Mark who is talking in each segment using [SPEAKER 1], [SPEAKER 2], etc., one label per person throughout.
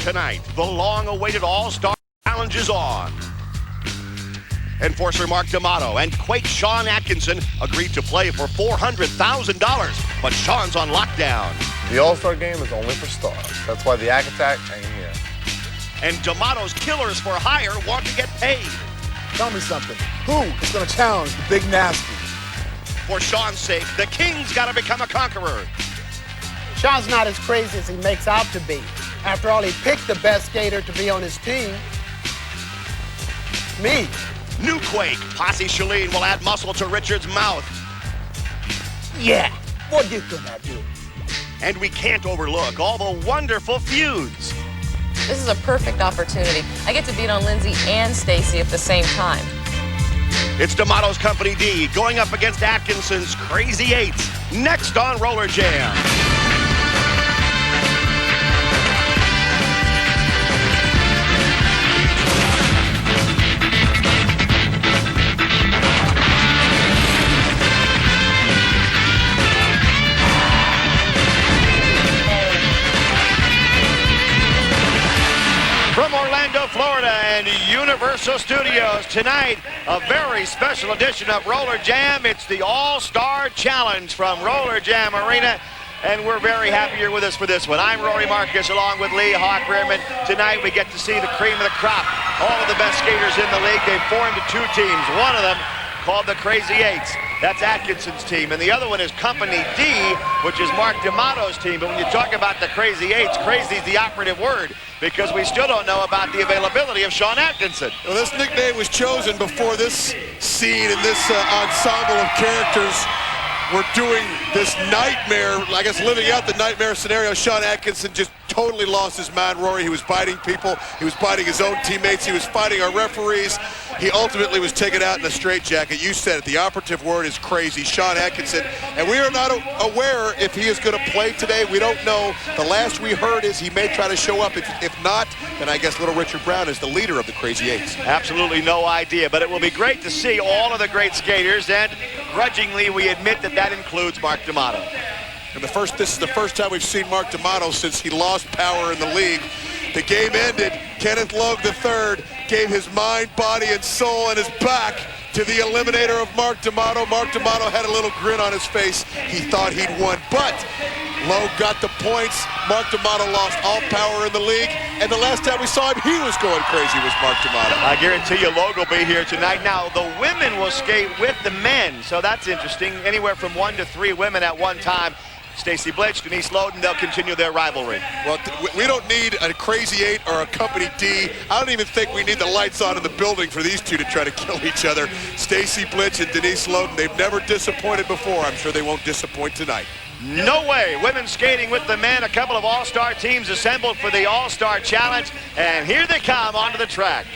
[SPEAKER 1] Tonight, the long-awaited All-Star Challenge is on. Enforcer Mark D'Amato and Quake Sean Atkinson agreed to play for $400,000, but Sean's on lockdown.
[SPEAKER 2] The All-Star game is only for stars. That's why the Ack Attack ain't here.
[SPEAKER 1] And D'Amato's Killers for Hire want to get paid.
[SPEAKER 3] Tell me something. Who is going to challenge the Big Nasty?
[SPEAKER 1] For Sean's sake, the King's got to become a conqueror.
[SPEAKER 4] Sean's not as crazy as he makes out to be. After all, he picked the best skater to be on his team. Me.
[SPEAKER 1] New Quake, Posse Shalene will add muscle to Richard's mouth.
[SPEAKER 4] Yeah, what you gonna do?
[SPEAKER 1] And we can't overlook all the wonderful feuds.
[SPEAKER 5] This is a perfect opportunity. I get to beat on Lindsay and Stacy at the same time.
[SPEAKER 1] It's D'Amato's Company D going up against Atkinson's Crazy 8's, next on Roller Jam. From Orlando, Florida and Universal Studios, tonight, a very special edition of Roller Jam. It's the All-Star Challenge from Roller Jam Arena, and we're very happy you're with us for this one. I'm Rory Marcus along with Lee Hawk Rearman. Tonight we get to see the cream of the crop. All of the best skaters in the league. They've formed two teams. One of them called the Crazy 8's. That's Atkinson's team. And the other one is Company D, which is Mark D'Amato's team. But when you talk about the Crazy 8's, crazy is the operative word, because we still don't know about the availability of Sean Atkinson.
[SPEAKER 6] Well, this nickname was chosen before this scene and this ensemble of characters were doing this nightmare, I guess living out the nightmare scenario. Sean Atkinson just totally lost his mind, Rory. He was biting people. He was biting his own teammates. He was fighting our referees. He ultimately was taken out in a straitjacket. You said it. The operative word is crazy. Sean Atkinson. And we are not aware if he is going to play today. We don't know. The last we heard is he may try to show up. If not, then I guess little Richard Brown is the leader of the Crazy 8's.
[SPEAKER 1] Absolutely no idea. But it will be great to see all of the great skaters. And grudgingly, we admit that that includes Mark D'Amato.
[SPEAKER 6] And this is the first time we've seen Mark D'Amato since he lost power in the league. The game ended. Kenneth Logue III gave his mind, body, and soul and his back to the eliminator of Mark D'Amato. Mark D'Amato had a little grin on his face. He thought he'd won, but Logue got the points. Mark D'Amato lost all power in the league, and the last time we saw him, he was going crazy with Mark D'Amato.
[SPEAKER 1] I guarantee you Logue will be here tonight. Now, the women will skate with the men, so that's interesting. Anywhere from 1 to 3 women at one time. Stacy Blitch, Denise Loden, they'll continue their rivalry.
[SPEAKER 6] Well, we don't need a Crazy 8 or a Company D. I don't even think we need the lights on in the building for these two to try to kill each other. Stacy Blitch and Denise Loden, they've never disappointed before. I'm sure they won't disappoint tonight.
[SPEAKER 1] No way. Women skating with the men. A couple of all-star teams assembled for the All-Star Challenge, and here they come onto the track.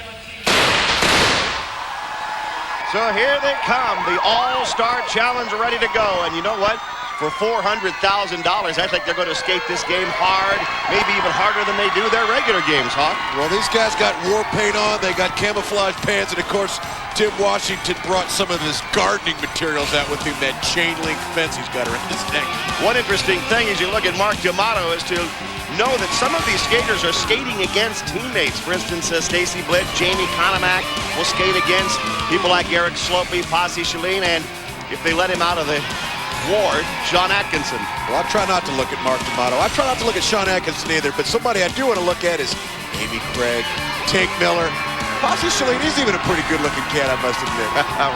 [SPEAKER 1] So here they come, the All-Star Challenge ready to go, and you know what? For $400,000, I think they're going to skate this game hard, maybe even harder than they do their regular games, Hawk.
[SPEAKER 6] Well, these guys got war paint on, they got camouflage pants, and of course, Tim Washington brought some of his gardening materials out with him, that chain link fence he's got around his neck.
[SPEAKER 1] One interesting thing as you look at Mark D'Amato is to know that some of these skaters are skating against teammates. For instance, Stacy Blitz, Jamie Konomak will skate against people like Eric Slopey, Posse Shalene, and if they let him out of the ward, Sean Atkinson.
[SPEAKER 6] Well, I try not to look at Mark D'Amato. I try not to look at Sean Atkinson either, but somebody I do want to look at is Amy Craig, Tank Miller. Posse Shalene, he's even a pretty good-looking cat, I must admit.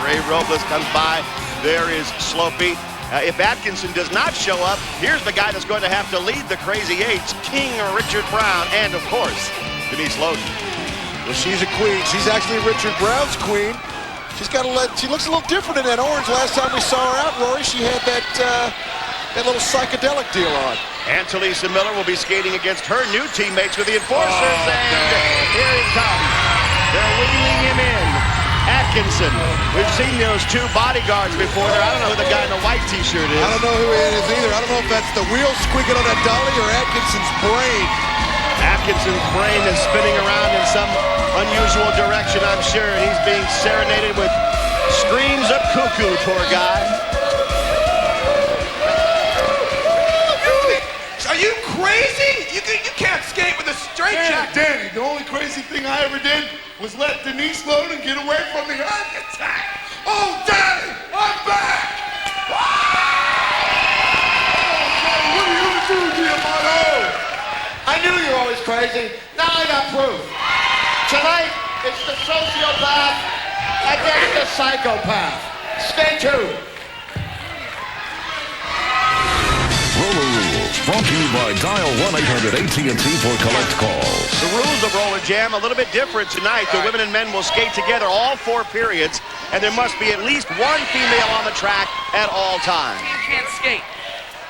[SPEAKER 1] Ray Robles comes by. There is Slopey. If Atkinson does not show up, here's the guy that's going to have to lead the Crazy 8's, King Richard Brown, and, of course, Denise Loden.
[SPEAKER 6] Well, she's a queen. She's actually Richard Brown's queen. She looks a little different in that orange. Last time we saw her out, Rory, she had that little psychedelic deal on.
[SPEAKER 1] And Talisa Miller will be skating against her new teammates with the Enforcers, here he comes. They're wheeling him in. Atkinson. We've seen those two bodyguards before there. I don't know who the guy in the white t-shirt is.
[SPEAKER 6] I don't know who it is either. I don't know if that's the wheel squeaking on that dolly or Atkinson's brain.
[SPEAKER 1] Atkinson's brain is spinning around in some unusual direction, I'm sure. He's being serenaded with screams of cuckoo, poor guy.
[SPEAKER 7] Are you crazy? You can't skate with a straight jacket.
[SPEAKER 3] Danny, the only crazy thing I ever did was let Denise Loden get away from the architect. Oh, Danny, I'm back! Oh, what are you gonna do, Giamotto?
[SPEAKER 8] I knew you were always crazy. Now I got proof. Tonight, it's the sociopath against the psychopath. Stay tuned.
[SPEAKER 9] Roller Rules, brought to you by dial 1-800-AT&T for collect calls.
[SPEAKER 1] The rules of Roller Jam a little bit different tonight. The women and men will skate together all 4 periods, and there must be at least one female on the track at all times.
[SPEAKER 10] You can't skate.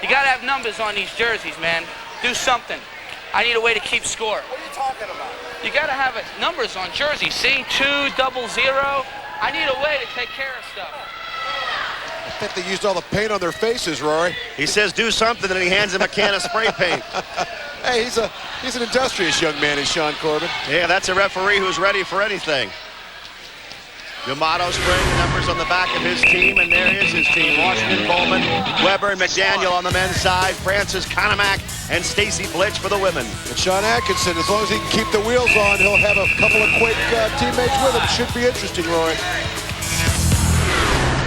[SPEAKER 10] You gotta have numbers on these jerseys, man. Do something. I need a way to keep score.
[SPEAKER 8] What are you talking about?
[SPEAKER 10] You gotta have numbers on jerseys. See, 2, 00. I need a way to take care of stuff.
[SPEAKER 6] I think they used all the paint on their faces, Rory.
[SPEAKER 1] He says do something, and he hands him a can of spray paint.
[SPEAKER 6] Hey, he's an industrious young man, is Sean Corbin.
[SPEAKER 1] Yeah, that's a referee who's ready for anything. Yamato spraying the numbers on the back of his team, and there is his team. Washington, Bowman, Weber, and McDaniel on the men's side. Francis, Konomak, and Stacy Blitch for the women.
[SPEAKER 6] And Sean Atkinson, as long as he can keep the wheels on, he'll have a couple of quick teammates with him. Should be interesting, Rory.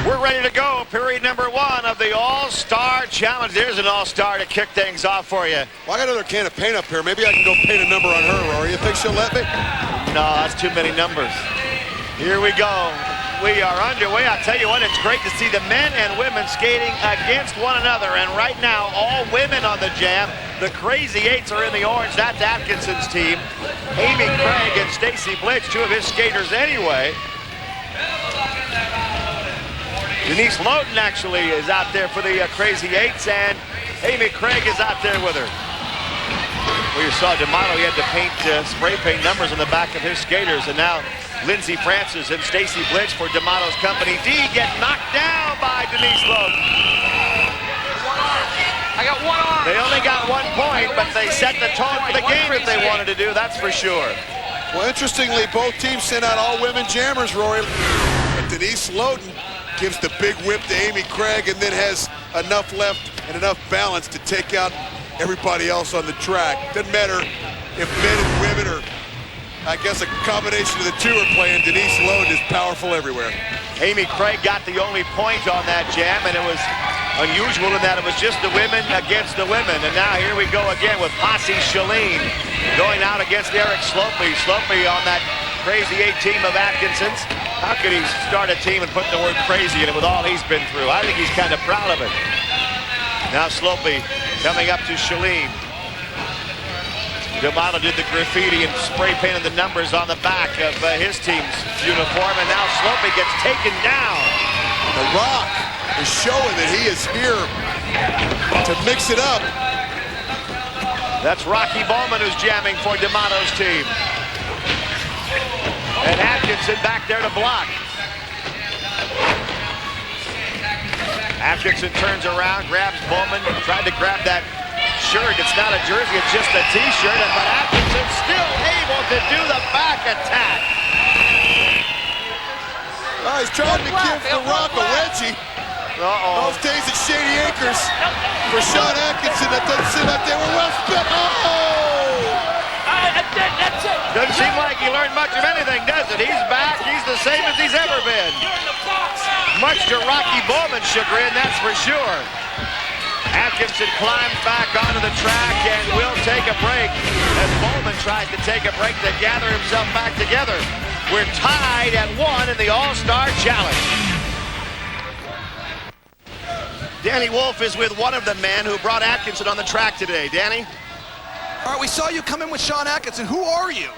[SPEAKER 1] We're ready to go. Period number 1 of the All-Star Challenge. There's an All-Star to kick things off for you.
[SPEAKER 6] Well, I got another can of paint up here. Maybe I can go paint a number on her, Rory. You think she'll let me?
[SPEAKER 1] No, that's too many numbers. Here we go. We are underway. I'll tell you what, it's great to see the men and women skating against one another. And right now, all women on the Jam. The Crazy 8's are in the orange. That's Atkinson's team. Amy Craig and Stacy Blitch, 2 of his skaters anyway. Denise Loden actually is out there for the Crazy 8's, and Amy Craig is out there with her. We saw D'Amato, he had to paint, spray paint numbers on the back of his skaters, and now Lindsey Francis and Stacy Blitch for D'Amato's company. D get knocked down by Denise Loden.
[SPEAKER 10] I got 1 arm.
[SPEAKER 1] They only got 1 point, but they set the tone for the game if they wanted to do, that's for sure.
[SPEAKER 6] Well, interestingly, both teams sent out all women jammers, Rory. But Denise Loden gives the big whip to Amy Craig and then has enough left and enough balance to take out everybody else on the track. Doesn't matter if men and women are, I guess, a combination of the 2 are playing. Denise Loden is powerful everywhere.
[SPEAKER 1] Amy Craig got the only point on that jam, and it was unusual in that it was just the women against the women. And now here we go again with Posse Shalene going out against Eric Slopey. Slopey on that Crazy 8 team of Atkinson's. How could he start a team and put the word crazy in it with all he's been through? I think he's kind of proud of it. Now Slopey coming up to Shalene. D'Amato did the graffiti and spray painted the numbers on the back of his team's uniform, and now Slopey gets taken down.
[SPEAKER 6] The Rock is showing that he is here to mix it up.
[SPEAKER 1] That's Rocky Bowman who's jamming for D'Amato's team. And Atkinson back there to block. Atkinson turns around, grabs Bowman, tried to grab that shirt. It's not a jersey, it's just a t-shirt, but Atkinson still able to do the back attack.
[SPEAKER 6] Oh, he's trying to give The Rock a wedgie. Those days at Shady Acres for Sean Atkinson, that doesn't seem like they were well spent. Oh!
[SPEAKER 10] That's it.
[SPEAKER 1] Doesn't seem like he learned much of anything, does it? He's back. He's the same as he's ever been. Much to Rocky Bowman's chagrin, that's for sure. Atkinson climbs back onto the track and will take a break as Bowman tries to take a break to gather himself back together. We're tied at 1 in the All-Star Challenge. Danny Wolf is with one of the men who brought Atkinson on the track today. Danny?
[SPEAKER 7] All right, we saw you come in with Sean Atkinson. Who are you?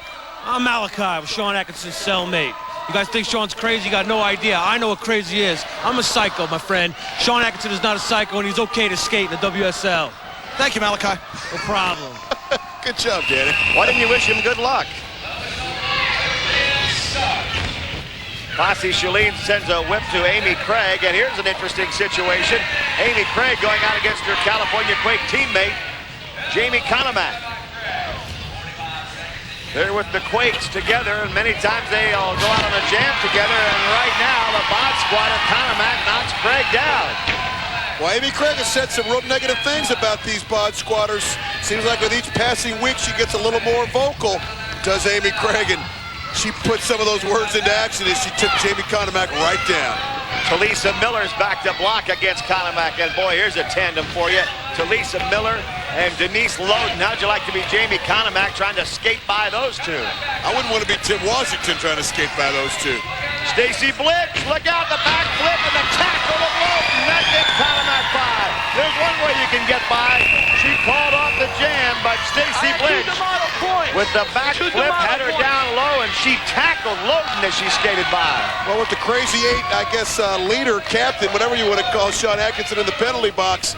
[SPEAKER 11] I'm Malachi, Sean Atkinson's cellmate. You guys think Sean's crazy? You got no idea. I know what crazy is. I'm a psycho, my friend. Sean Atkinson is not a psycho, and he's okay to skate in the WSL.
[SPEAKER 7] Thank you, Malachi.
[SPEAKER 11] No problem.
[SPEAKER 6] Good job, Danny.
[SPEAKER 1] Why didn't you wish him good luck? Posse Shalene sends a whip to Amy Craig, and here's an interesting situation. Amy Craig going out against her California Quake teammate, Jamie Konomak. They're with the Quakes together, and many times they all go out on a jam together, and right now the Bod Squad of Konomak knocks Craig down.
[SPEAKER 6] Well, Amy Craig has said some real negative things about these bod squatters. Seems like with each passing week, she gets a little more vocal, does Amy Craig, and she put some of those words into action as she took Jamie Conemack right down.
[SPEAKER 1] Talisa Miller's back to block against Conemack, and boy, here's a tandem for you. Talisa Miller and Denise Loden. How'd you like to be Jamie Conemack trying to skate by those two?
[SPEAKER 6] I wouldn't want to be Tim Washington trying to skate by those two.
[SPEAKER 1] Stacy Blitz, look out, the back flip and the tackle of Loden. That gets Conemack by. There's one way you can get by. She called off the jam, but Stacy Blitz with the back flip had her down low, and she tackled Loden as she skated by.
[SPEAKER 6] Well, with the crazy eight, I guess, leader, captain, whatever you want to call Sean Atkinson in the penalty box,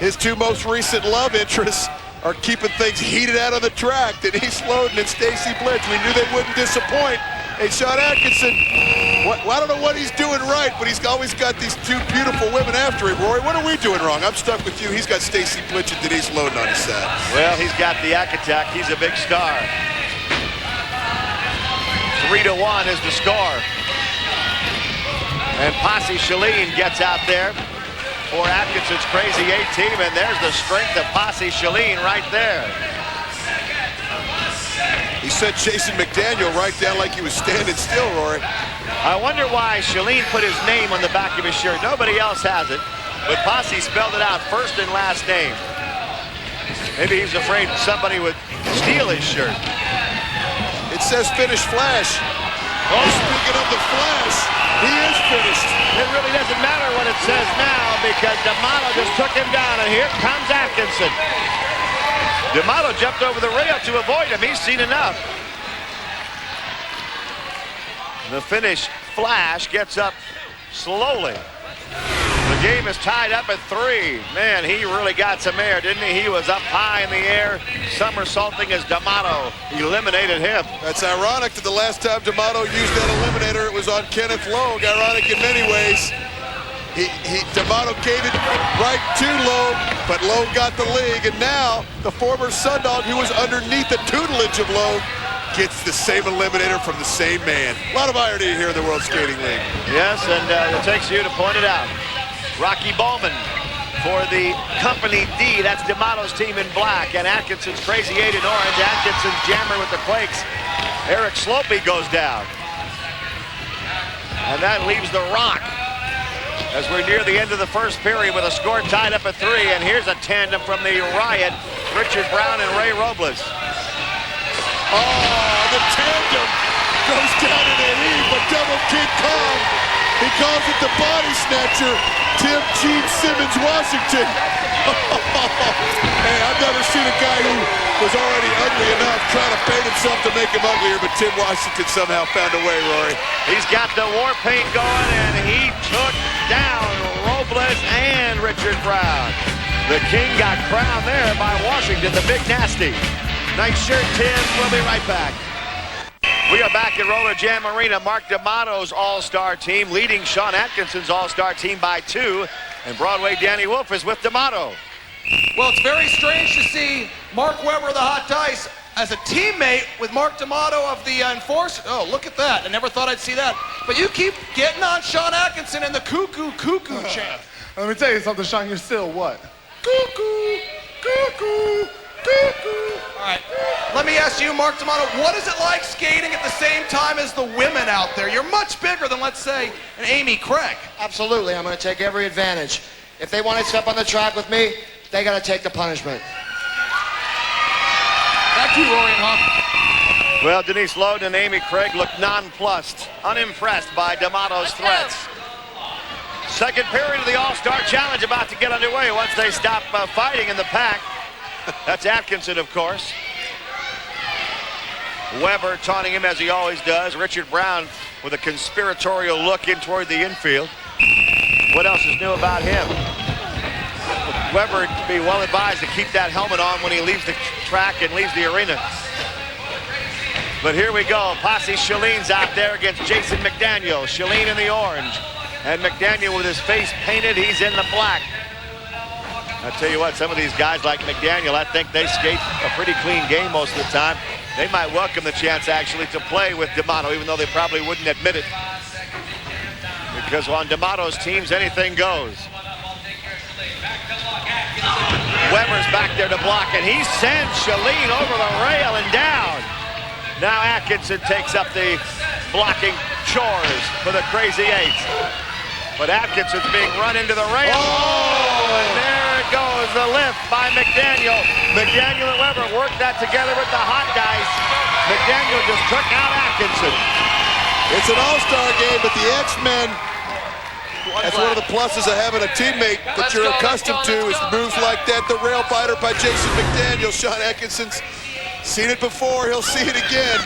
[SPEAKER 6] his two most recent love interests are keeping things heated out on the track. Denise Loden and Stacy Blitz. We knew they wouldn't disappoint. Hey, Sean Atkinson, I don't know what he's doing right, but he's always got these two beautiful women after him. Rory, what are we doing wrong? I'm stuck with you. He's got Stacy Blitz and Denise Loden on his side.
[SPEAKER 1] Well, he's got the Attack. He's a big star. 3-1 is the score. And Posse Shalene gets out there for Atkinson's Crazy 8 team, and there's the strength of Posse Shalene right there.
[SPEAKER 6] He sent Jason McDaniel right down like he was standing still, Rory.
[SPEAKER 1] I wonder why Shalene put his name on the back of his shirt. Nobody else has it, but Posse spelled it out, first and last name. Maybe he's afraid somebody would steal his shirt.
[SPEAKER 6] It says finish Flash. Oh, speaking of the Flash, he is finished.
[SPEAKER 1] It really doesn't matter what it says now because D'Amato just took him down, and here comes Atkinson. D'Amato jumped over the rail to avoid him. He's seen enough. The finish, Flash, gets up slowly. The game is tied up at 3. Man, he really got some air, didn't he? He was up high in the air, somersaulting as D'Amato eliminated him.
[SPEAKER 6] That's ironic that the last time D'Amato used that eliminator, it was on Kenneth Logue. Ironic in many ways. D'Amato gave it right to Logue, but Logue got the league, and now the former Sundog, who was underneath the tutelage of Logue, gets the same eliminator from the same man. A lot of irony here in the World Skating League.
[SPEAKER 1] Yes, and it takes you to point it out. Rocky Bowman for the Company D. That's D'Amato's team in black, and Atkinson's Crazy 8 in orange. Atkinson's jammer with the Quakes. Eric Slopey goes down. And that leaves the Rock as we're near the end of the first period with a score tied up at 3. And here's a tandem from the Riot, Richard Brown and Ray Robles.
[SPEAKER 6] Oh, the tandem goes down in a heap, but Double King Kong, he calls it the body snatcher, Tim Gene Simmons Washington. Hey, I've never seen a guy who was already ugly enough trying to paint himself to make him uglier, but Tim Washington somehow found a way, Rory.
[SPEAKER 1] He's got the war paint going, and he took down Robles and Richard Brown. The King got crowned there by Washington, the Big Nasty. Nice shirt, Tim. We'll be right back. We are back at Roller Jam Arena. Mark D'Amato's all-star team leading Sean Atkinson's all-star team by 2. And Broadway Danny Wolf is with D'Amato.
[SPEAKER 7] Well, it's very strange to see Mark Webber of the Hot Dice as a teammate with Mark D'Amato of the Enforcer. Oh, look at that. I never thought I'd see that. But you keep getting on Sean Atkinson in the cuckoo chant.
[SPEAKER 2] Let me tell you something, Sean. You're still what? Cuckoo, cuckoo, cuckoo.
[SPEAKER 7] All right. Let me ask you, Mark D'Amato, what is it like skating at the same time as the women out there? You're much bigger than, let's say, an Amy Craig.
[SPEAKER 8] Absolutely. I'm going to take every advantage. If they want to step on the track with me, they got to take the punishment.
[SPEAKER 7] Back to you, Rory and Huff.
[SPEAKER 1] Well, Denise Loden and Amy Craig look nonplussed, unimpressed by D'Amato's threats. Second period of the All-Star Challenge about to get underway once they stop fighting in the pack. That's Atkinson, of course. Weber taunting him as he always does. Richard Brown with a conspiratorial look in toward the infield. What else is new about him? Weber to be well advised to keep that helmet on when he leaves the track and leaves the arena. But here we go. Posse Shalene's out there against Jason McDaniel. Shalene in the orange. And McDaniel with his face painted, he's in the black. I tell you what, some of these guys like McDaniel, I think they skate a pretty clean game most of the time. They might welcome the chance actually to play with D'Amato, even though they probably wouldn't admit it. Because on D'Amato's teams, anything goes. Weber's back there to block, and he sends Shalene over the rail and down. Now Atkinson takes up the blocking chores for the Crazy 8's. But Atkinson's being run into the rail. Oh, and there it goes, the lift by McDaniel. McDaniel and Weber worked that together with the hot guys. McDaniel just took out Atkinson.
[SPEAKER 6] It's an all-star game, but the X-Men, that's one of the pluses of having a teammate that you're accustomed to is moves like that. The rail biter by Jason McDaniel. Sean Atkinson's seen it before, he'll see it again,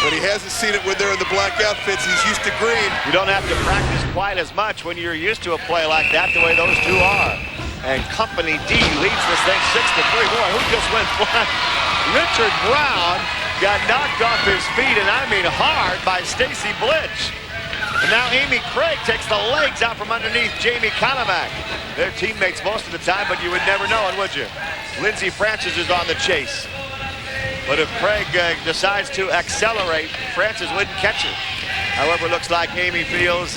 [SPEAKER 6] but he hasn't seen it when they're in the black outfits. He's used to green.
[SPEAKER 1] You don't have to practice quite as much when you're used to a play like that, the way those two are. And Company D leads this thing 6-3. Boy, who just went flat? Richard Brown got knocked off his feet, and I mean hard, by Stacy Blitch. And now Amy Craig takes the legs out from underneath Jamie Kalamak. They're teammates most of the time, but you would never know it, would you? Lindsey Francis is on the chase. But if Craig decides to accelerate, Francis wouldn't catch her. However, it looks like Amy feels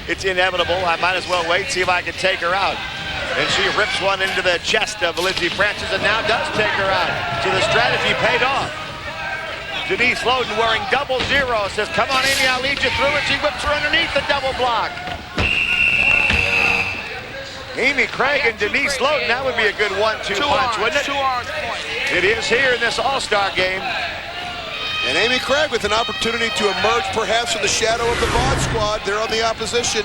[SPEAKER 1] it's inevitable. I might as well wait, see if I can take her out. And she rips one into the chest of Lindsey Francis and now does take her out. So the strategy paid off. Denise Loden wearing 00 says, come on, Amy, I'll lead you through it. She whips her underneath the double block. Amy Craig and Denise Loden, that would be a good 1-2 punch, wouldn't it?
[SPEAKER 10] 2 orange points.
[SPEAKER 1] It is here in this all-star game.
[SPEAKER 6] And Amy Craig with an opportunity to emerge perhaps from the shadow of the Vaughn squad. They're on the opposition.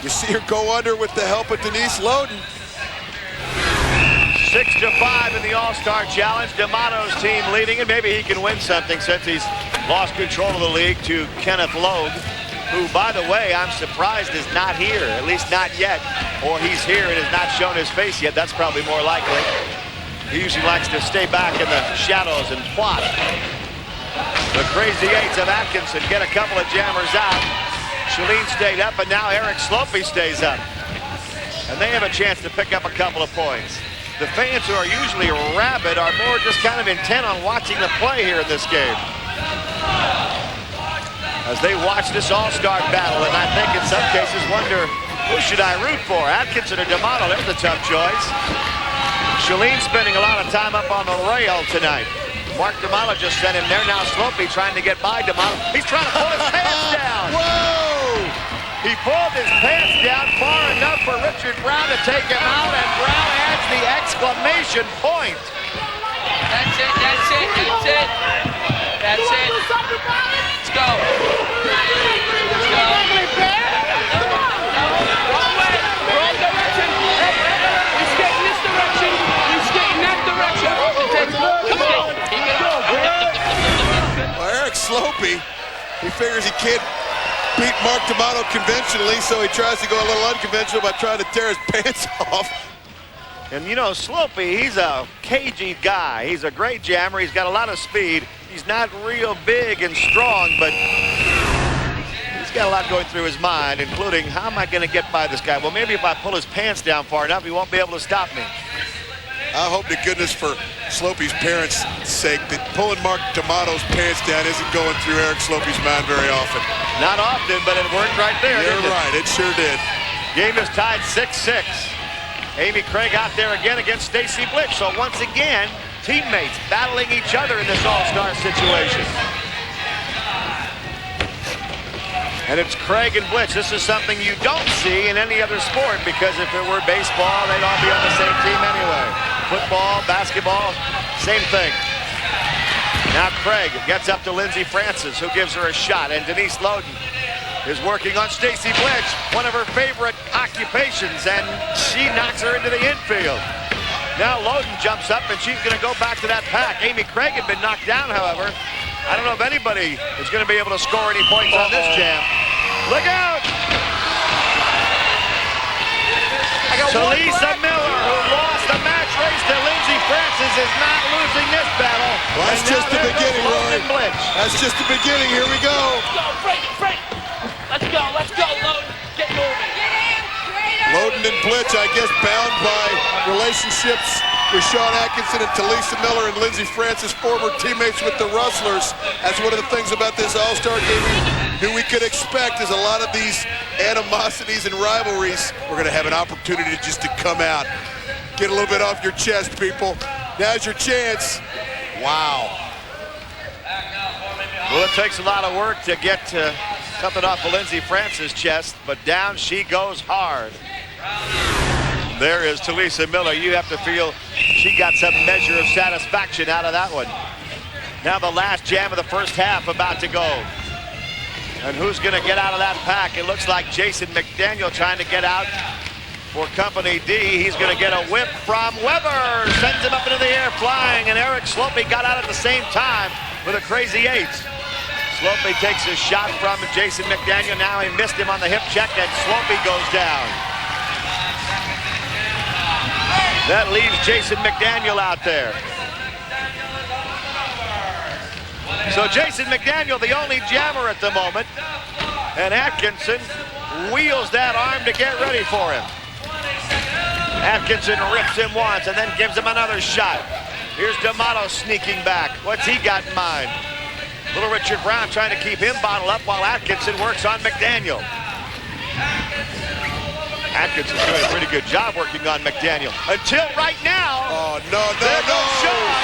[SPEAKER 6] You see her go under with the help of Denise Loden.
[SPEAKER 1] 6-5 in the All-Star Challenge. D'Amato's team leading, and maybe he can win something since he's lost control of the league to Kenneth Logue, who, by the way, I'm surprised is not here, at least not yet. Or he's here and has not shown his face yet. That's probably more likely. He usually likes to stay back in the shadows and plot. The Crazy 8's of Atkinson get a couple of jammers out. Shalene stayed up, and now Eric Slopey stays up. And they have a chance to pick up a couple of points. The fans who are usually rabid are more just kind of intent on watching the play here in this game. As they watch this all-star battle, and I think in some cases wonder, who should I root for? Atkinson or D'Amato? There's a tough choice. Shalene spending a lot of time up on the rail tonight. Mark D'Amato just sent him there. Now Slopey trying to get by D'Amato. He's trying to pull his pants down.
[SPEAKER 6] Whoa!
[SPEAKER 1] He pulled his pants down far enough for Richard Brown to take him out, and Brown adds the exclamation point.
[SPEAKER 10] That's it, that's it, that's it. That's it. Let's go. Let's go. Wrong way, wrong direction. He's skating this direction. He's skating that direction. Come on. Keep it up.
[SPEAKER 6] Well, Eric Slopey, he figures he can't beat Mark D'Amato conventionally, so he tries to go a little unconventional by trying to tear his pants off.
[SPEAKER 1] And you know, Slopey, he's a cagey guy. He's a great jammer. He's got a lot of speed. He's not real big and strong, but he's got a lot going through his mind, including, how am I going to get by this guy? Well, maybe if I pull his pants down far enough, he won't be able to stop me.
[SPEAKER 6] I hope to goodness for Slopey's parents' sake that pulling Mark D'Amato's pants down isn't going through Eric Slopey's mind very often.
[SPEAKER 1] Not often, but it worked right there.
[SPEAKER 6] You're right, it sure did.
[SPEAKER 1] Game is tied 6-6. Amy Craig out there again against Stacy Blitch. So once again, teammates battling each other in this all-star situation. And it's Craig and Blitch. This is something you don't see in any other sport, because if it were baseball, they'd all be on the same team anyway. Football, basketball, same thing. Now Craig gets up to Lindsey Francis, who gives her a shot, and Denise Loden is working on Stacy Blitch, one of her favorite occupations, and she knocks her into the infield. Now Loden jumps up, and she's going to go back to that pack. Amy Craig had been knocked down, however. I don't know if anybody is going to be able to score any points on this jam. Look out! Talisa Miller, who lost the match race to Lindsey Francis, is not losing this battle.
[SPEAKER 6] Well, that's just the beginning, Roy. That's just the beginning. Here we go.
[SPEAKER 10] Let's go, break. Let's go, Loden. Get moving.
[SPEAKER 6] Loden and Blitch, I guess, bound by relationships with Sean Atkinson and Talisa Miller and Lindsey Francis, former teammates with the Rustlers. That's one of the things about this All-Star game we could expect is a lot of these animosities and rivalries. We're going to have an opportunity just to come out. Get a little bit off your chest, people. Now's your chance. Wow.
[SPEAKER 1] Well, it takes a lot of work to get something off of Lindsey Francis' chest, but down she goes hard. There is Talisa Miller. You have to feel she got some measure of satisfaction out of that one. Now the last jam of the first half about to go. And who's going to get out of that pack? It looks like Jason McDaniel trying to get out for Company D. He's going to get a whip from Weber. Sends him up into the air flying, and Eric Slopey got out at the same time with a crazy 8's. Slopey takes a shot from Jason McDaniel. Now he missed him on the hip check, and Slopey goes down. That leaves Jason McDaniel out there. So Jason McDaniel, the only jammer at the moment, and Atkinson wheels that arm to get ready for him. Atkinson rips him once and then gives him another shot. Here's D'Amato sneaking back. What's he got in mind? Little Richard Brown trying to keep him bottled up while Atkinson works on McDaniel. Atkinson's doing a pretty good job working on McDaniel. Until right now.
[SPEAKER 6] Oh, no.
[SPEAKER 1] Sean.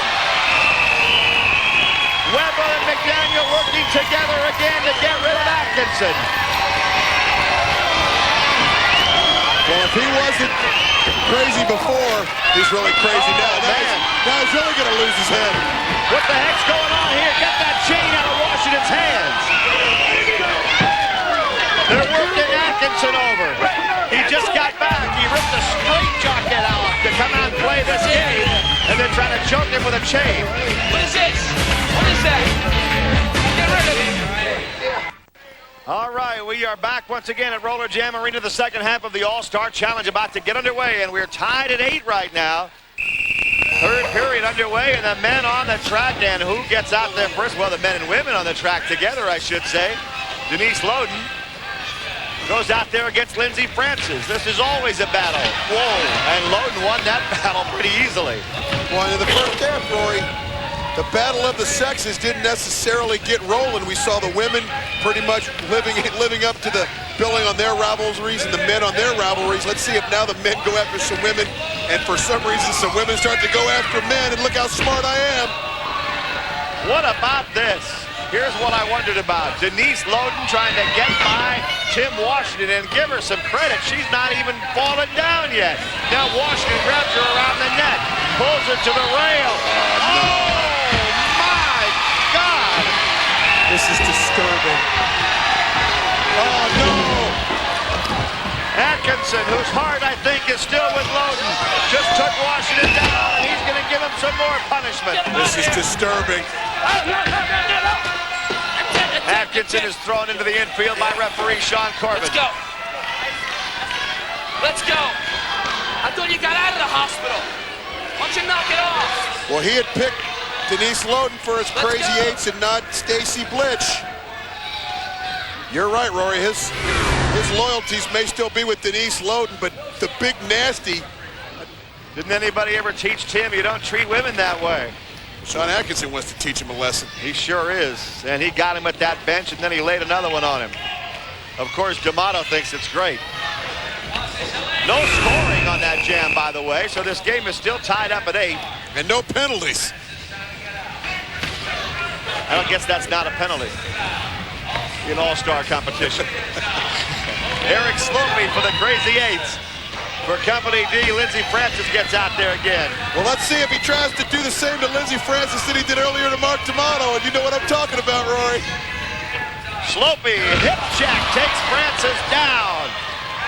[SPEAKER 1] Weber and McDaniel working together again to get rid of Atkinson.
[SPEAKER 6] Well, if he wasn't crazy before, he's really crazy now. Now he's really going to lose his head.
[SPEAKER 1] What the heck's going on here? Get that chain out of Washington's hands. They're working Atkinson over. He just got back. He ripped the straight jacket off to come out and play this game, and then trying to choke him with a chain.
[SPEAKER 10] What is this? What is that? Get rid of it.
[SPEAKER 1] All right, we are back once again at Roller Jam Arena. The second half of the All-Star Challenge about to get underway, and we're tied at 8 right now. Third period underway, and the men on the track. And who gets out there first? Well, the men and women on the track together, I should say. Denise Loden goes out there against Lindsey Francis. This is always a battle. Whoa, and Loden won that battle pretty easily.
[SPEAKER 6] Well, in the first half, Rory, the battle of the sexes didn't necessarily get rolling. We saw the women pretty much living up to the billing on their rivalries and the men on their rivalries. Let's see if now the men go after some women, and for some reason some women start to go after men, and look how smart I am.
[SPEAKER 1] What about this? Here's what I wondered about. Denise Loden trying to get by Tim Washington, and give her some credit. She's not even fallen down yet. Now Washington grabs her around the neck, pulls her to the rail. Oh, my God.
[SPEAKER 6] This is disturbing. Oh, no.
[SPEAKER 1] Atkinson, whose heart I think is still with Loden, just took Washington down, and he's going to give him some more punishment.
[SPEAKER 6] This is disturbing.
[SPEAKER 1] Atkinson is thrown into the infield by referee Sean Corbin.
[SPEAKER 10] Let's go. Let's go. I thought you got out of the hospital. Why don't you knock it off?
[SPEAKER 6] Well, he had picked Denise Loden for his crazy 8's and not Stacy Blitch. You're right, Rory. His loyalties may still be with Denise Loden, but the big nasty.
[SPEAKER 1] Didn't anybody ever teach Tim you don't treat women that way?
[SPEAKER 6] Sean Atkinson wants to teach him a lesson.
[SPEAKER 1] He sure is. And he got him at that bench, and then he laid another one on him. Of course, D'Amato thinks it's great. No scoring on that jam, by the way, so this game is still tied up at 8.
[SPEAKER 6] And no penalties.
[SPEAKER 1] I don't guess that's not a penalty in all-star competition. Eric Slopey for the crazy 8's. For Company D, Lindsey Francis gets out there again.
[SPEAKER 6] Well, let's see if he tries to do the same to Lindsey Francis that he did earlier to Mark D'Amato, and you know what I'm talking about, Rory.
[SPEAKER 1] Slopey, hip check, takes Francis down.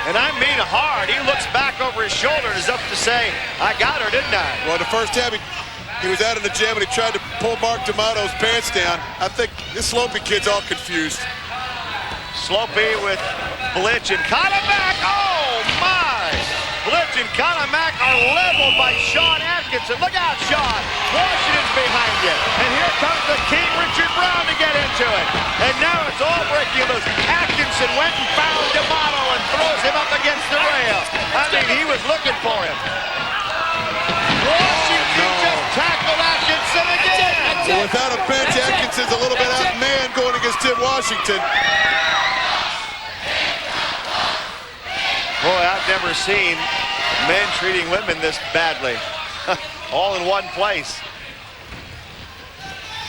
[SPEAKER 1] And I mean hard. He looks back over his shoulder as up to say, I got her, didn't I?
[SPEAKER 6] Well, the first time he was out in the jam and he tried to pull Mark D'Amato's pants down. I think this Slopey kid's all confused.
[SPEAKER 1] Slopey with Blitch and Konomak. Oh, my! Blitch and Konomak are leveled by Sean Atkinson. Look out, Sean. Washington's behind you. And here comes the King, Richard Brown, to get into it. And now it's all breaking loose. Atkinson went and found D'Amato and throws him up against the rail. I mean, he was looking for him. Washington
[SPEAKER 6] Well, without a bench, Atkinson's a little bit outmanned going against Tim Washington.
[SPEAKER 1] Boy, I've never seen men treating women this badly. All in one place.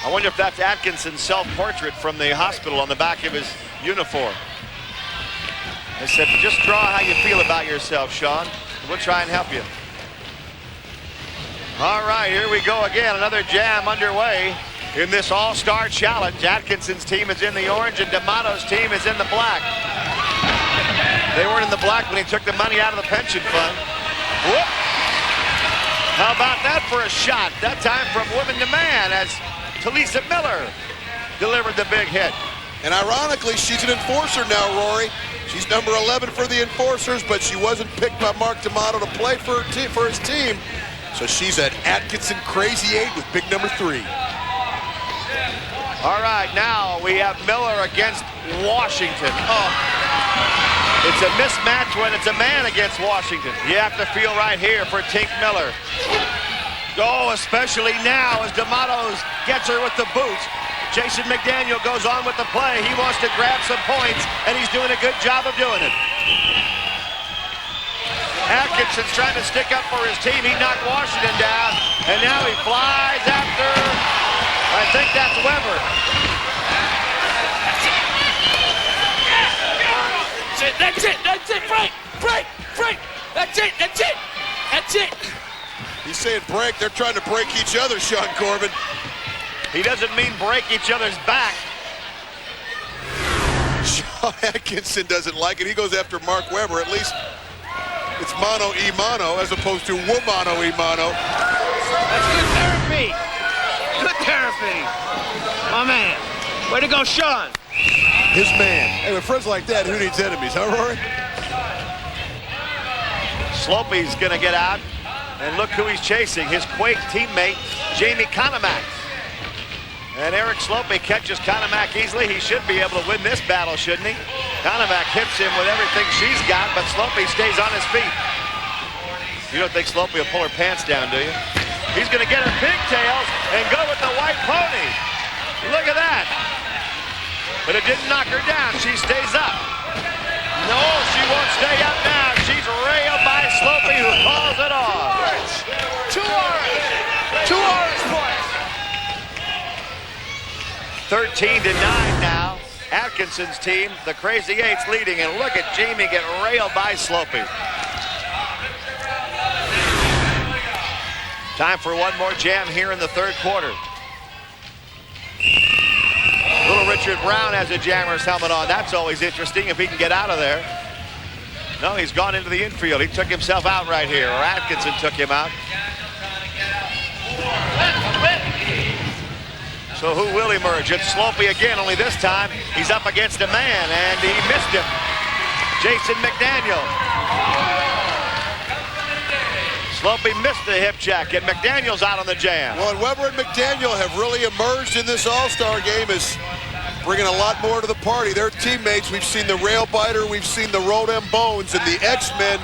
[SPEAKER 1] I wonder if that's Atkinson's self-portrait from the hospital on the back of his uniform. They said, just draw how you feel about yourself, Sean. We'll try and help you. All right, here we go again. Another jam underway in this all-star challenge. Atkinson's team is in the orange and D'Amato's team is in the black. They weren't in the black when he took the money out of the pension fund. Whoop! How about that for a shot? That time from woman to man as Talisa Miller delivered the big hit.
[SPEAKER 6] And ironically, she's an enforcer now, Rory. She's number 11 for the enforcers, but she wasn't picked by Mark D'Amato to play for his team. So she's an Atkinson Crazy 8 with big number 3.
[SPEAKER 1] All right, now we have Miller against Washington. Oh, it's a mismatch when it's a man against Washington. You have to feel right here for Tink Miller. Oh, especially now as D'Amato gets her with the boots. Jason McDaniel goes on with the play. He wants to grab some points, and he's doing a good job of doing it. Atkinson's trying to stick up for his team. He knocked Washington down, and now he flies after, I think that's Weber.
[SPEAKER 10] That's it, break, that's it.
[SPEAKER 6] He's saying break, they're trying to break each other, Sean Corbin.
[SPEAKER 1] He doesn't mean break each other's back.
[SPEAKER 6] Sean Atkinson doesn't like it. He goes after Mark Weber. At least it's mano y mano as opposed to womano y mano.
[SPEAKER 10] That's good therapy. Good therapy. My man. Way to go, Sean.
[SPEAKER 6] His man. Hey, with friends like that, who needs enemies, huh, Rory?
[SPEAKER 1] Slopey's gonna get out. And look who he's chasing, his Quake teammate, Jamie Conamack. And Eric Slopey catches Conamack easily. He should be able to win this battle, shouldn't he? Conamack hits him with everything she's got, but Slopey stays on his feet. You don't think Slopey will pull her pants down, do you? He's gonna get her pigtails and go with the white pony. Look at that. But it didn't knock her down, she stays up. No, she won't stay up now. She's railed by Slopey, who calls it off.
[SPEAKER 10] 2 orange points.
[SPEAKER 1] 13-9 now. Atkinson's team, the Crazy 8's leading, and look at Jamie get railed by Slopey. Time for one more jam here in the third quarter. Little Richard Brown has a jammer's helmet on. That's always interesting if he can get out of there. No, he's gone into the infield. He took himself out right here, or Atkinson took him out. So who will emerge? It's Slopey again, only this time he's up against a man, and he missed him. Jason McDaniel. Slopey missed the hip check, and McDaniel's out on the jam.
[SPEAKER 6] Well, and Weber and McDaniel have really emerged in this All-Star game as bringing a lot more to the party. They're teammates. We've seen the rail biter, we've seen the roll them bones, and the X-Men,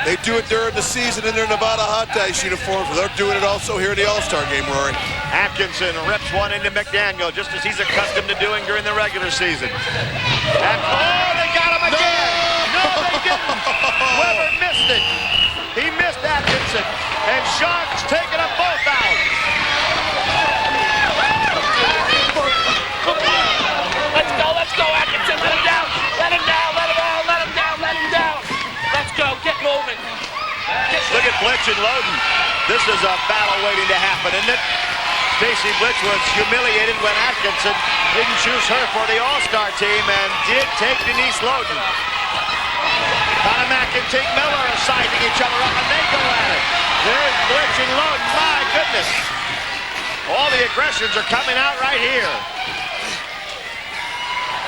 [SPEAKER 6] they do it during the season in their Nevada Hot Dice uniforms. They're doing it also here in the All-Star game, Rory.
[SPEAKER 1] Atkinson rips one into McDaniel, just as he's accustomed to doing during the regular season. Oh, they got him again! No, they didn't! Weber missed it. He missed Atkinson, and Sean's taking them both out.
[SPEAKER 10] Let's go, Atkinson. Let him down. Let him down. Let's go. Get moving.
[SPEAKER 1] Look at Blitch and Loden. This is a battle waiting to happen, isn't it? Stacey Blitch was humiliated when Atkinson didn't choose her for the All-Star team and did take Denise Loden. Conamack and Tink Miller are sizing each other up, and they go at it. There's Blitch and Loden. My goodness. All the aggressions are coming out right here.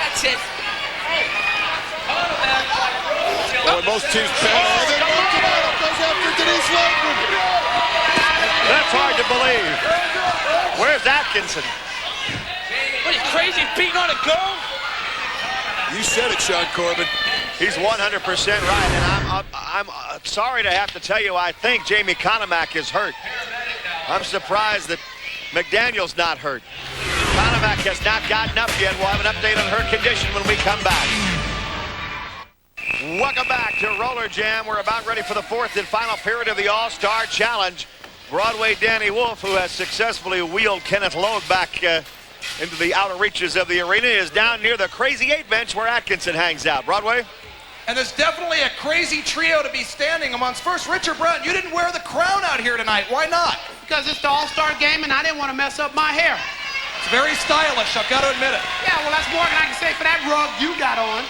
[SPEAKER 10] That's it.
[SPEAKER 6] Well, most teams battle, and then D'Amato goes after Denise Loden.
[SPEAKER 1] That's hard to believe. Where's Atkinson?
[SPEAKER 10] What, are you crazy beating on a girl?
[SPEAKER 6] You said it, Sean Corbin.
[SPEAKER 1] He's 100% right, and I'm sorry to have to tell you, I think Jamie Conamack is hurt. I'm surprised that McDaniel's not hurt. Konovac has not gotten up yet. We'll have an update on her condition when we come back. Welcome back to Roller Jam. We're about ready for the fourth and final period of the All-Star Challenge. Broadway Danny Wolf, who has successfully wheeled Kenneth Logue back into the outer reaches of the arena, is down near the Crazy 8 bench where Atkinson hangs out. Broadway?
[SPEAKER 7] And there's definitely a crazy trio to be standing amongst. First, Richard Brown, you didn't wear the crown out here tonight. Why not?
[SPEAKER 4] Because it's the All-Star game and I didn't want to mess up my hair.
[SPEAKER 7] It's very stylish, I've got to admit it.
[SPEAKER 4] Yeah, well, that's more than I can say for that rug you got on.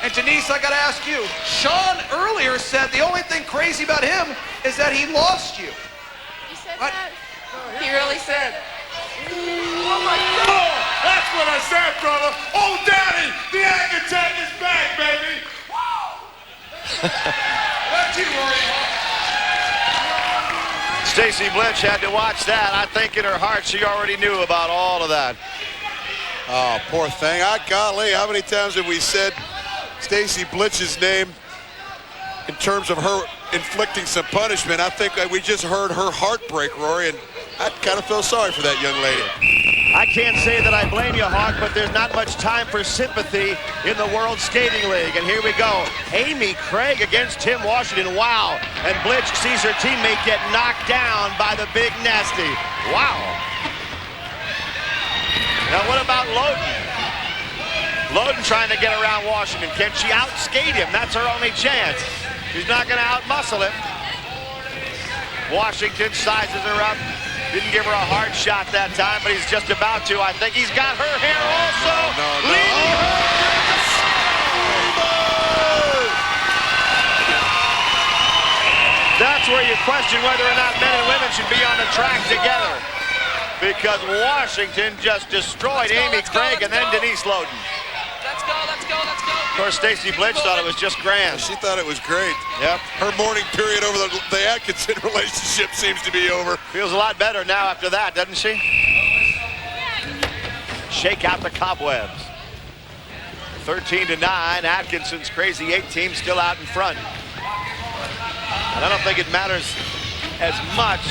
[SPEAKER 7] And Denise, I got to ask you, Sean earlier said the only thing crazy about him is that he lost you.
[SPEAKER 5] He said
[SPEAKER 7] What?
[SPEAKER 5] that? He really said.
[SPEAKER 3] Oh my God! That's what I said, brother. Oh, Daddy, the anchor tag is back, baby. That's you, Rory.
[SPEAKER 1] Stacy Blitch had to watch that. I think in her heart she already knew about all of that.
[SPEAKER 6] Oh, poor thing. Golly, how many times have we said Stacy Blitch's name in terms of her inflicting some punishment? I think we just heard her heart break, Rory, and I kind of feel sorry for that young lady.
[SPEAKER 1] I can't say that I blame you, Hawk, but there's not much time for sympathy in the World Skating League. And here we go. Amy Craig against Tim Washington. Wow. And Blitch sees her teammate get knocked down by the big nasty. Wow. Now what about Loden? Loden trying to get around Washington. Can she outskate him? That's her only chance. She's not going to outmuscle him. Washington sizes her up. Didn't give her a hard shot that time, but he's just about to. I think he's got her hair also. Leading her to the That's where you question whether or not men and women should be on the track together. Because Washington just destroyed Amy Craig and then Denise Loden.
[SPEAKER 10] Let's go, let's go, let's go.
[SPEAKER 1] Of course, Stacy Blitch thought it was just grand.
[SPEAKER 6] She thought it was great.
[SPEAKER 1] Yep.
[SPEAKER 6] Her mourning period over the Atkinson relationship seems to be over.
[SPEAKER 1] Feels a lot better now after that, doesn't she? Shake out the cobwebs. 13-9, Atkinson's Crazy 8 team still out in front. And I don't think it matters as much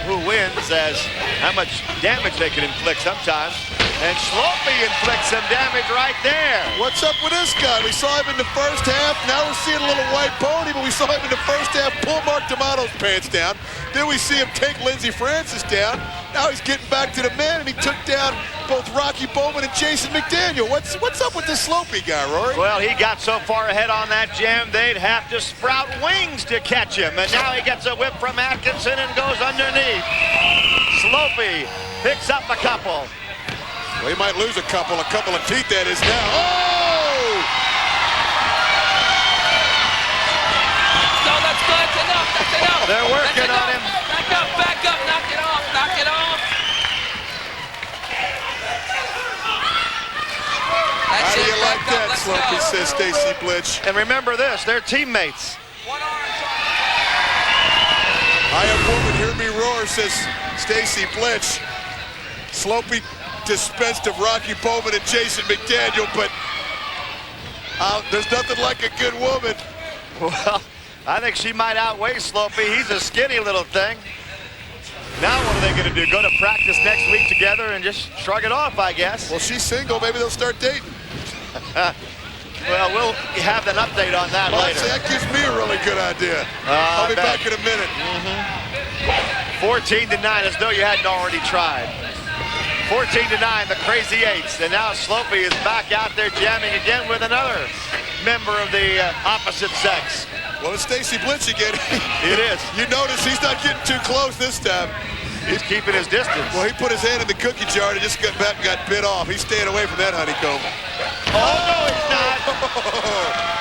[SPEAKER 1] who wins as how much damage they can inflict sometimes. And Slopey inflicts some damage right there.
[SPEAKER 6] What's up with this guy? We saw him in the first half. Now we're seeing a little white pony, but we saw him in the first half pull Mark D'Amato's pants down. Then we see him take Lindsey Francis down. Now he's getting back to the man, and he took down both Rocky Bowman and Jason McDaniel. What's up with this Slopey guy, Rory?
[SPEAKER 1] Well, he got so far ahead on that jam, they'd have to sprout wings to catch him. And now he gets a whip from Atkinson and goes underneath. Slopey picks up a couple.
[SPEAKER 6] Well, he might lose a couple of teeth, that is now. Oh!
[SPEAKER 10] No, that's good. That's enough. That's enough.
[SPEAKER 1] They're working on him.
[SPEAKER 10] Back up. Knock it off. Knock it off.
[SPEAKER 6] How do you like that, Slopey, says Stacy Blitch.
[SPEAKER 1] And remember this, they're teammates.
[SPEAKER 6] I have woman, hear me roar, says Stacy Blitch. Slopey dispensed of Rocky Bowman and Jason McDaniel, but there's nothing like a good woman.
[SPEAKER 1] Well, I think she might outweigh Slopey. He's a skinny little thing. Now what are they going to do? Go to practice next week together and just shrug it off, I guess?
[SPEAKER 6] Well, she's single. Maybe they'll start dating.
[SPEAKER 1] Well, we'll have an update on that later.
[SPEAKER 6] That gives me a really good idea. I'll be back in a minute.
[SPEAKER 1] 14-9, as though you hadn't already tried. 14-9, the Crazy 8's. And now Slopey is back out there jamming again with another member of the opposite sex.
[SPEAKER 6] Well, it's Stacy Blitch again.
[SPEAKER 1] It is.
[SPEAKER 6] You notice he's not getting too close this time.
[SPEAKER 1] He's keeping his distance.
[SPEAKER 6] Well, he put his hand in the cookie jar and just got bit off. He's staying away from that honeycomb.
[SPEAKER 1] Oh, no, he's not.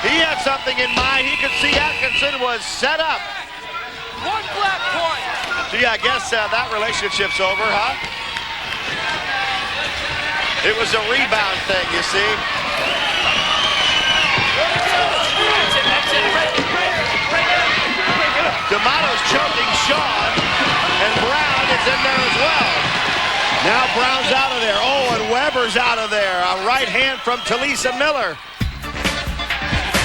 [SPEAKER 1] He had something in mind. He could see Atkinson was set up.
[SPEAKER 10] One black point.
[SPEAKER 1] Gee, I guess that relationship's over, huh? It was a rebound thing, you see. D'Amato's choking Sean, and Brown is in there as well. Now Brown's out of there. Oh, and Weber's out of there. A right hand from Talisa Miller.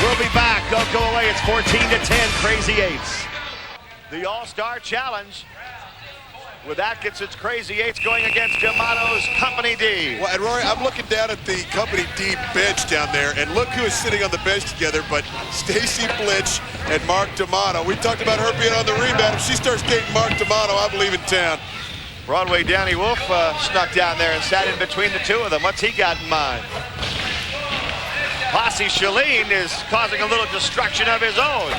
[SPEAKER 1] We'll be back. Don't go away. It's 14-10, Crazy 8's. the All-Star Challenge with Atkinson's Crazy Eights going against D'Amato's Company D.
[SPEAKER 6] Well, and Rory, I'm looking down at the Company D bench down there, and look who is sitting on the bench together but Stacy Blitch and Mark D'Amato. We talked about her being on the rebound. If she starts dating Mark D'Amato, I'm leaving town.
[SPEAKER 1] Broadway Danny Wolf snuck down there and sat in between the two of them. What's he got in mind? Posse Shalene is causing a little destruction of his own.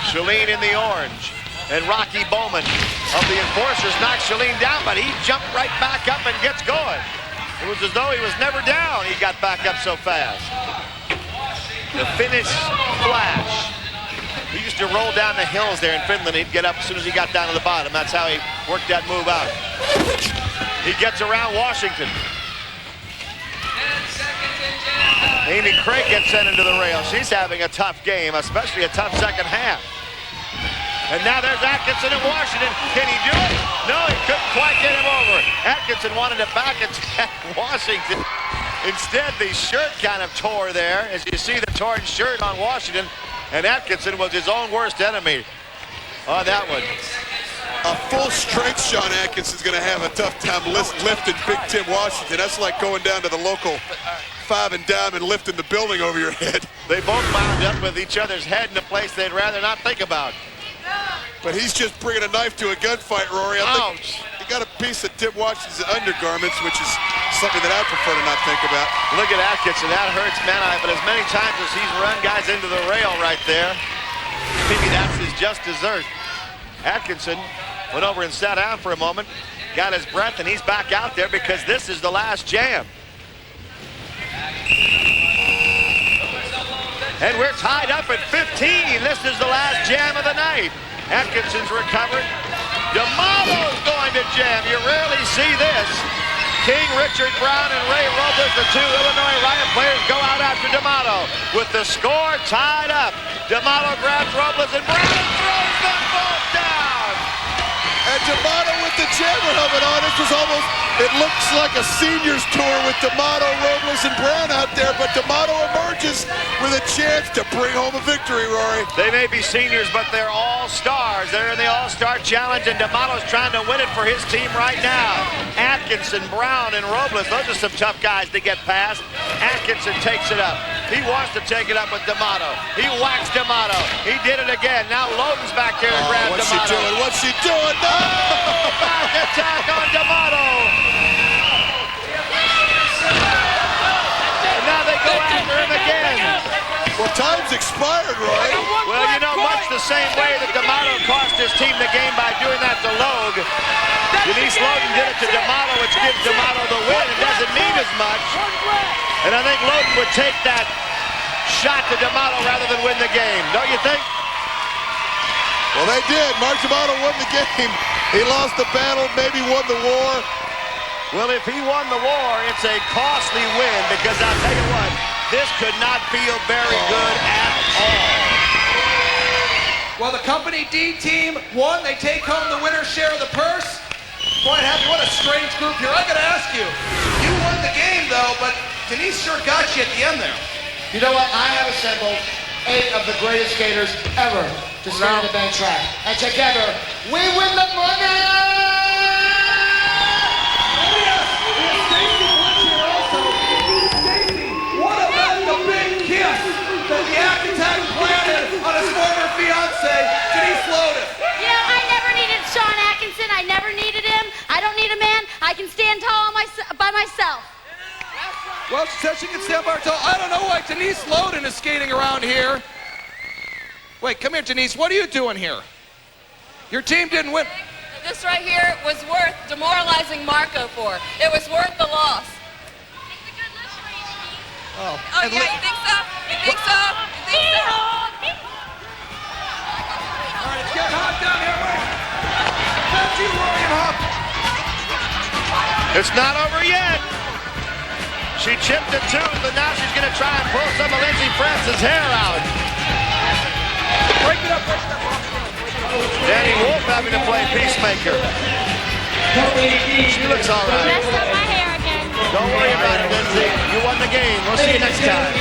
[SPEAKER 1] Shalene in the orange. And Rocky Bowman of the Enforcers knocks Shalene down, but he jumped right back up and gets going. It was as though he was never down. He got back up so fast. The Finnish Flash. He used to roll down the hills there in Finland. He'd get up as soon as he got down to the bottom. That's how he worked that move out. He gets around Washington. Amy Craig gets sent into the rail. She's having a tough game, especially a tough second half. And now there's Atkinson in Washington. Can he do it? No, he couldn't quite get him over. Atkinson wanted it back at Washington. Instead, the shirt kind of tore there, as you see the torn shirt on Washington. And Atkinson was his own worst enemy on that one.
[SPEAKER 6] A full strength Sean Atkinson's going to have a tough time lifting Big Tim Washington. That's like going down to the local 5 and dime and lifting the building over your head.
[SPEAKER 1] They both wound up with each other's head in a place they'd rather not think about.
[SPEAKER 6] But he's just bringing a knife to a gunfight, Rory.
[SPEAKER 1] Ouch.
[SPEAKER 6] He got a piece of Tim Washington's undergarments, which is something that I prefer to not think about.
[SPEAKER 1] Look at Atkinson. That hurts man-eye, but as many times as he's run guys into the rail right there, maybe that's his just dessert. Atkinson went over and sat down for a moment, got his breath, and he's back out there because this is the last jam. And we're tied up at 15. This is the last jam of the night. Atkinson's recovered. D'Amato's going to jam. You rarely see this. King, Richard Brown, and Ray Robles, the two Illinois Riot players, go out after D'Amato. With the score tied up, D'Amato grabs Robles and Brown throws them both down.
[SPEAKER 6] And D'Amato with the jammer helmet on. This was almost, it looks like a seniors tour with D'Amato, Robles, and Brown out there, but D'Amato emerges with a chance to bring home a victory, Rory.
[SPEAKER 1] They may be seniors, but they're all stars. They're in the All-Star Challenge, and D'Amato's trying to win it for his team right now. Atkinson, Brown, and Robles, those are some tough guys to get past. Atkinson takes it up. He wants to take it up with D'Amato. He whacks D'Amato. He did it again. Now Loden's back there to grab
[SPEAKER 6] What's
[SPEAKER 1] D'Amato.
[SPEAKER 6] she doing? What's she doing? No!
[SPEAKER 1] Back attack on D'Amato. And now they go after him again.
[SPEAKER 6] Well, time's expired, Roy.
[SPEAKER 1] Well, you know, much the same way that D'Amato cost his team the game by doing that to Logue. Denise Loden did it to D'Amato, which gives D'Amato the win. It doesn't mean as much. And I think Loden would take that shot to D'Amato rather than win the game. Don't you think?
[SPEAKER 6] Well, they did. Mark D'Amato won the game. He lost the battle, maybe won the war.
[SPEAKER 1] Well, if he won the war, it's a costly win because I'll tell you what, this could not feel very good at all.
[SPEAKER 7] Well, the Company D team won. They take home the winner's share of the purse. Quite happy. What a strange group here. I got to ask you, you won the game, though, but Denise sure got you at the end there.
[SPEAKER 8] You know what? I have assembled 8 of the greatest skaters ever to skate on the bank track. And together, we win the money!
[SPEAKER 7] What about the big kiss that the architect planted on his former fiancée, Denise Loden?
[SPEAKER 12] You know, I never needed Sean Atkinson. I never needed him. I don't need a man. I can stand tall by myself.
[SPEAKER 7] Well, she said she can stand by her tall. I don't know why Denise Loden is skating around here. Wait, come here, Denise. What are you doing here? Your team didn't win.
[SPEAKER 5] This right here was worth demoralizing Marco for. It was worth the loss.
[SPEAKER 7] Oh,
[SPEAKER 5] yeah, you think so? You think so? You think so?
[SPEAKER 7] All right, it's getting hot down here. Back to you, Rory and Hop.
[SPEAKER 1] It's not over yet. She chipped a tooth, but now she's going to try and pull some of Lindsey Francis' hair out.
[SPEAKER 7] Break it up, break it up.
[SPEAKER 1] Danny Wolf having to play peacemaker. She looks all right.
[SPEAKER 12] Messed up my hair again.
[SPEAKER 1] Don't worry about it, Lindsey. You won the game. We'll see you next time.